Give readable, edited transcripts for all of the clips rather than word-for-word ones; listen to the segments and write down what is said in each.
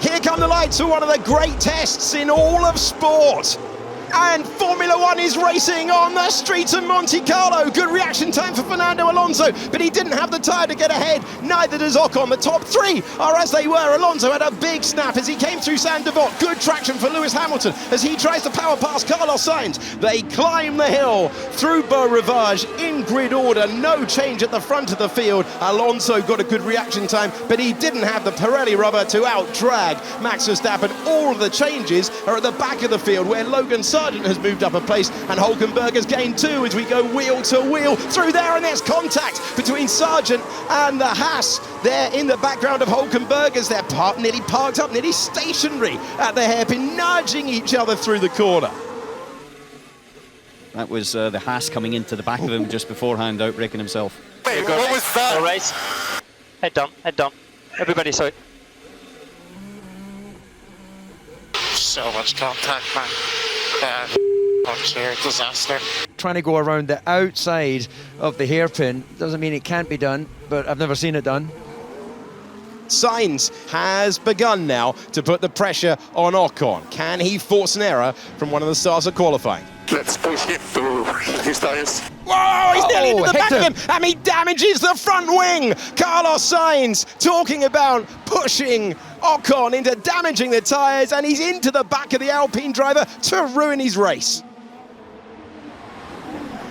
Here come the lights for one of the great tests in all of sport. And Formula One is racing on the streets of Monte Carlo. Good reaction time for Fernando Alonso, but he didn't have the tyre to get ahead. Neither does Ocon. The top three are as they were. Alonso had a big snap as he came through Saint Devot. Good traction for Lewis Hamilton as he tries to power past Carlos Sainz. They climb the hill through Beau Rivage in grid order. No change at the front of the field. Alonso got a good reaction time, but he didn't have the Pirelli rubber to out-drag Max Verstappen. All of the changes are at the back of the field where Logan Sargent has moved up a place and Hülkenberg gained two as we go wheel to wheel through there, and there's contact between Sargent and the Haas there in the background of Hülkenberg as they're nearly parked up, nearly stationary at the hairpin, nudging each other through the corner. That was the Haas coming into the back of him just beforehand, outbreaking himself. Wait, what was that? No race. Head down. Everybody saw it. So much contact, man. Sheer disaster. Trying to go around the outside of the hairpin doesn't mean it can't be done, but I've never seen it done. Sainz has begun now to put the pressure on Ocon. Can he force an error from one of the stars of qualifying? Let's push him through his tires. Whoa, he's nearly into the back hit of him, and he damages the front wing. Carlos Sainz talking about pushing Ocon into damaging the tyres, and he's into the back of the Alpine driver to ruin his race.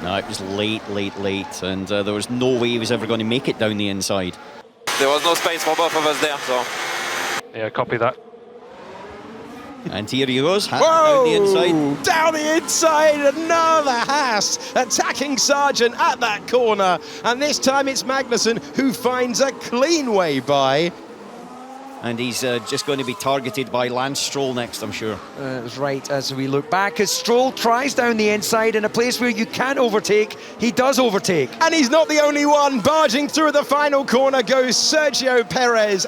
No, it was late, and there was no way he was ever going to make it down the inside. There was no space for both of us there, so... Yeah, copy that. And here he goes, down the inside. Down the inside, another Haas attacking Sargent at that corner. And this time it's Magnussen who finds a clean way by. And he's just going to be targeted by Lance Stroll next, I'm sure. It was right as we look back as Stroll tries down the inside in a place where you can overtake. He does overtake. And he's not the only one. Barging through the final corner goes Sergio Perez.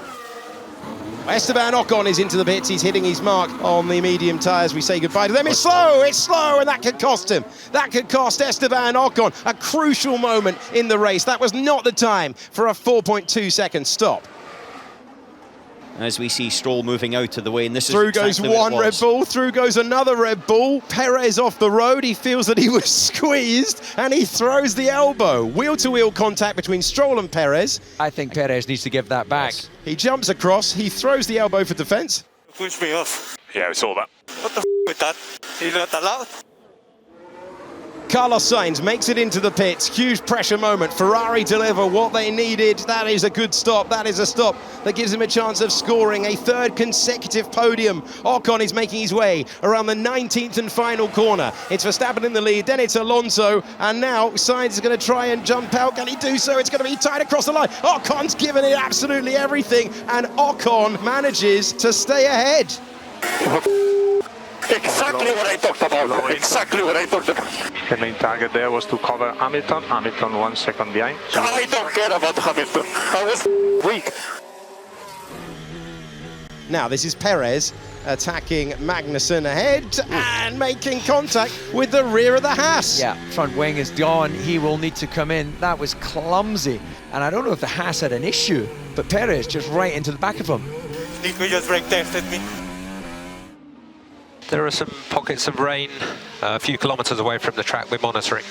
Esteban Ocon is into the pits. He's hitting his mark on the medium tyres. We say goodbye to them. It's slow, and that could cost him. That could cost Esteban Ocon a crucial moment in the race. That was not the time for a 4.2 second stop. As we see Stroll moving out of the way, and this through is exactly goes one Red what Bull, through goes another Red Bull. Perez off the road, he feels that he was squeezed, and he throws the elbow. Wheel-to-wheel contact between Stroll and Perez. I think Perez needs to give that back. Yes. He jumps across, he throws the elbow for defence. Push me off. Yeah, we saw that. What the with that? You're not allowed? Carlos Sainz makes it into the pits. Huge pressure moment. Ferrari deliver what they needed. That is a good stop. That is a stop that gives him a chance of scoring a third consecutive podium. Ocon is making his way around the 19th and final corner. It's Verstappen in the lead, then it's Alonso, and now Sainz is going to try and jump out. Can he do so? It's going to be tied across the line. Ocon's given it absolutely everything, and Ocon manages to stay ahead. Exactly what I talked about. Exactly what I talked about. The main target there was to cover Hamilton. Hamilton 1 second behind. I don't care about Hamilton. I was weak. Now this is Perez attacking Magnussen ahead and making contact with the rear of the Haas. Yeah, front wing is gone. He will need to come in. That was clumsy. And I don't know if the Haas had an issue, but Perez just right into the back of him. Think we just brake tested me. There are some pockets of rain a few kilometres away from the track we're monitoring.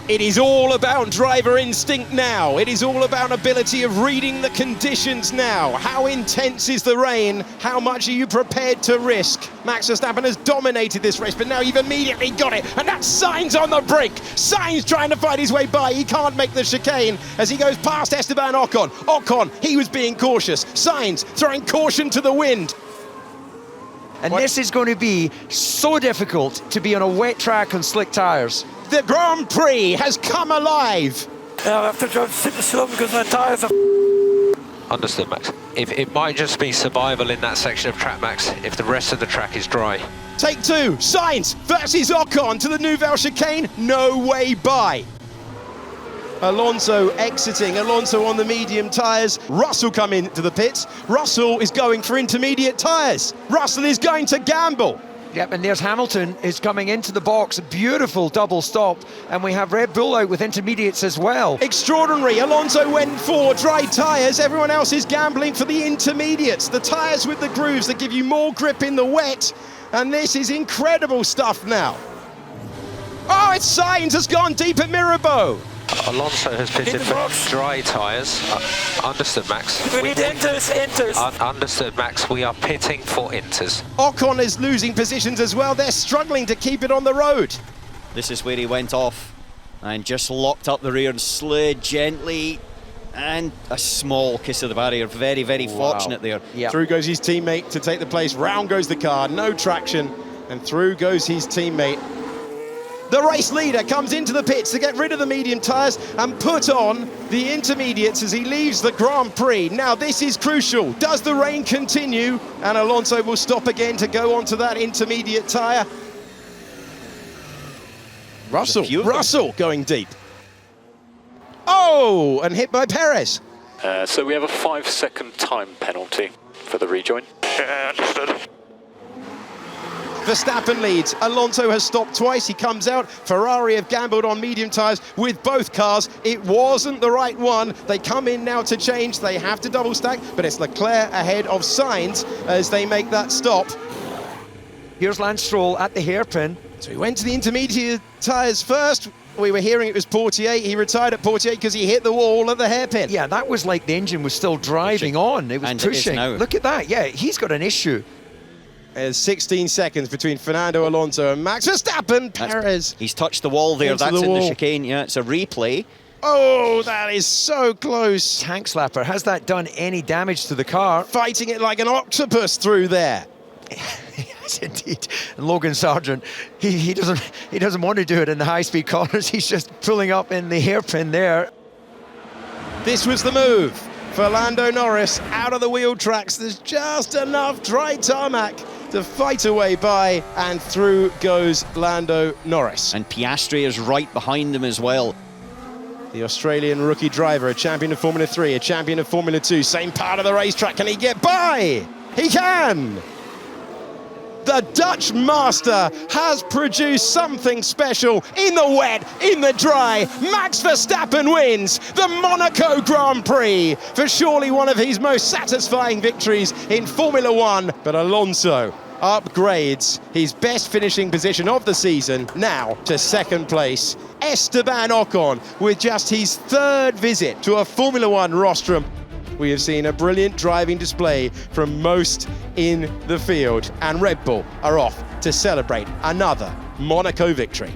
It is all about driver instinct now. It is all about ability of reading the conditions now. How intense is the rain? How much are you prepared to risk? Max Verstappen has dominated this race, but now you've immediately got it. And that's Sainz on the brink. Sainz trying to fight his way by. He can't make the chicane as he goes past Esteban Ocon. Ocon, he was being cautious. Sainz throwing caution to the wind. And this is going to be so difficult to be on a wet track on slick tyres. The Grand Prix has come alive. Yeah, I have to drive super slow because my tyres are... Understood, Max. It might just be survival in that section of track, Max, if the rest of the track is dry. Take two, Sainz versus Ocon to the Nouvelle chicane, no way by. Alonso exiting, Alonso on the medium tyres. Russell coming to the pits. Russell is going for intermediate tyres. Russell is going to gamble. Yep, and there's Hamilton is coming into the box. A beautiful double stop. And we have Red Bull out with intermediates as well. Extraordinary. Alonso went for dry tyres. Everyone else is gambling for the intermediates. The tyres with the grooves that give you more grip in the wet. And this is incredible stuff now. Oh, it's Sainz has gone deep at Mirabeau. Alonso has pitted for dry tyres. Understood, Max. We need inters. Understood, Max. We are pitting for inters. Ocon is losing positions as well. They're struggling to keep it on the road. This is where he went off and just locked up the rear and slid gently. And a small kiss of the barrier. Very, very fortunate there. Yep. Through goes his teammate to take the place. Round goes the car. No traction. And through goes his teammate. The race leader comes into the pits to get rid of the medium tyres and put on the intermediates as he leaves the Grand Prix. Now this is crucial. Does the rain continue? And Alonso will stop again to go onto that intermediate tyre. Russell going deep. Oh, and hit by Perez. So we have a 5-second time penalty for the rejoin. Yeah, understood. Verstappen leads. Alonso has stopped twice. He comes out. Ferrari have gambled on medium tyres with both cars. It wasn't the right one. They come in now to change. They have to double stack, but it's Leclerc ahead of Sainz as they make that stop. Here's Lance Stroll at the hairpin. So he went to the intermediate tyres first. We were hearing it was Portier. He retired at Portier because he hit the wall at the hairpin. Yeah, that was like the engine was still driving on. It was and pushing. It is now. Look at that. Yeah, he's got an issue. There's 16 seconds between Fernando Alonso and Max Verstappen. Perez. He's touched the wall there. Into That's the in wall. the chicane. Yeah, it's a replay. Oh, that is so close. Tank slapper. Has that done any damage to the car? Fighting it like an octopus through there. Yes, indeed. And Logan Sargent, he doesn't want to do it in the high-speed corners. He's just pulling up in the hairpin there. This was the move for Lando Norris out of the wheel tracks. There's just enough dry tarmac to fight away by, and through goes Lando Norris. And Piastri is right behind him as well. The Australian rookie driver, a champion of Formula 3, a champion of Formula 2, same part of the racetrack. Can he get by? He can! The Dutch master has produced something special in the wet, in the dry. Max Verstappen wins the Monaco Grand Prix for surely one of his most satisfying victories in Formula 1. But Alonso upgrades his best finishing position of the season now to second place. Esteban Ocon with just his third visit to a Formula 1 rostrum. We have seen a brilliant driving display from most in the field, and Red Bull are off to celebrate another Monaco victory.